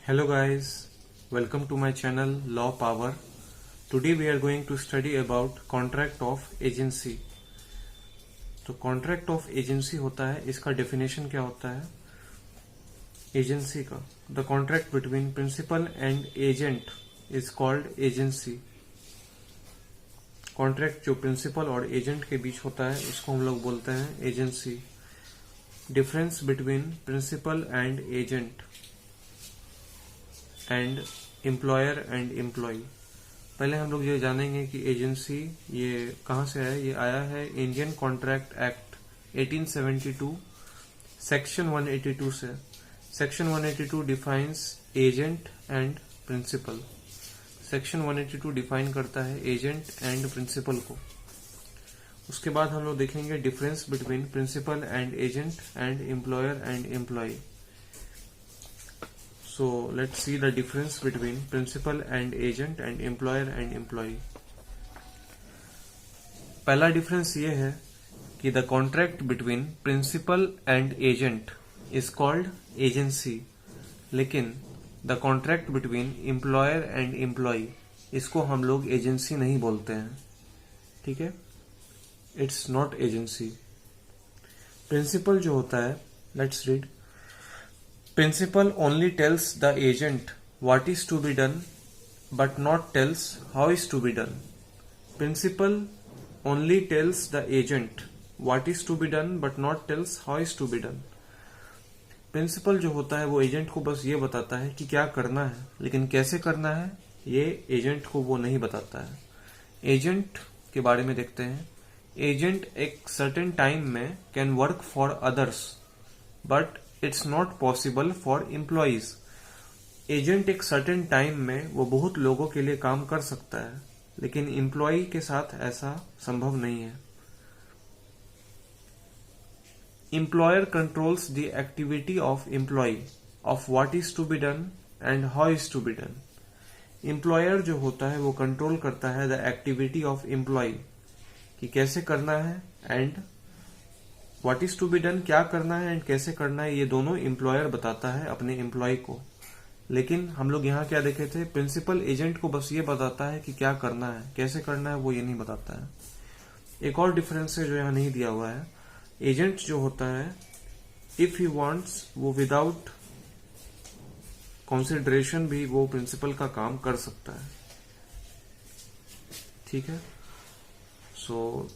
Hello guys, welcome to my channel Law Power. Today we are going to study about contract of agency. तो contract of agency होता है, इसका definition क्या होता है agency का? The contract between principal and agent is called agency. Contract जो principal और agent के बीच होता है उसको हम लोग बोलते हैं agency. Difference between principal and agent and employer and employee. पहले हम लोग ये जानेंगे कि एजेंसी ये कहाँ से है. ये आया है इंडियन कॉन्ट्रैक्ट एक्ट 1872 सेक्शन 182 से. Section 182 defines agent and principal. Section 182 define करता है एजेंट एंड प्रिंसिपल को. उसके बाद हम लोग देखेंगे difference between principal and agent and employer and employee. So let's see the difference between principal and agent and employer and employee. पहला difference ये है कि the contract between principal and agent is called agency, लेकिन the contract between employer and employee इसको हम लोग agency नहीं बोलते हैं. ठीक है, it's not agency. प्रिंसिपल जो होता है, let's read. Principal only tells the agent what is to be done but not tells how is to be done. Principal only tells the agent what is to be done but not tells how is to be done. Principal जो होता है वो agent को बस ये बताता है कि क्या करना है, लेकिन कैसे करना है ये एजेंट को वो नहीं बताता है. एजेंट के बारे में देखते हैं. एजेंट एक सर्टेन टाइम में can work for others but it's not possible for employees. Agent एक सर्टेन टाइम में वो बहुत लोगों के लिए काम कर सकता है, लेकिन एम्प्लॉय के साथ ऐसा संभव नहीं है. Employer controls the activity of employee of what is to be done and how is to be done. Employer जो होता है वो कंट्रोल करता है द एक्टिविटी ऑफ एम्प्लॉय कि कैसे करना है and what is to be done क्या करना है एंड कैसे करना है. ये दोनों एम्प्लॉयर बताता है अपने एम्प्लॉय को. लेकिन हम लोग यहाँ क्या देखे थे, प्रिंसिपल एजेंट को बस ये बताता है कि क्या करना है, कैसे करना है वो ये नहीं बताता है. एक और डिफरेंस है जो यहाँ नहीं दिया हुआ है. एजेंट जो होता है इफ ही वांट्स वो विदाउट कंसिडरेशन भी वो प्रिंसिपल का काम कर सकता है. ठीक है, सो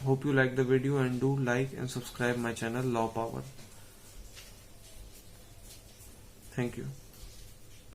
hope you like the video and do like and subscribe my channel Law Power. Thank you.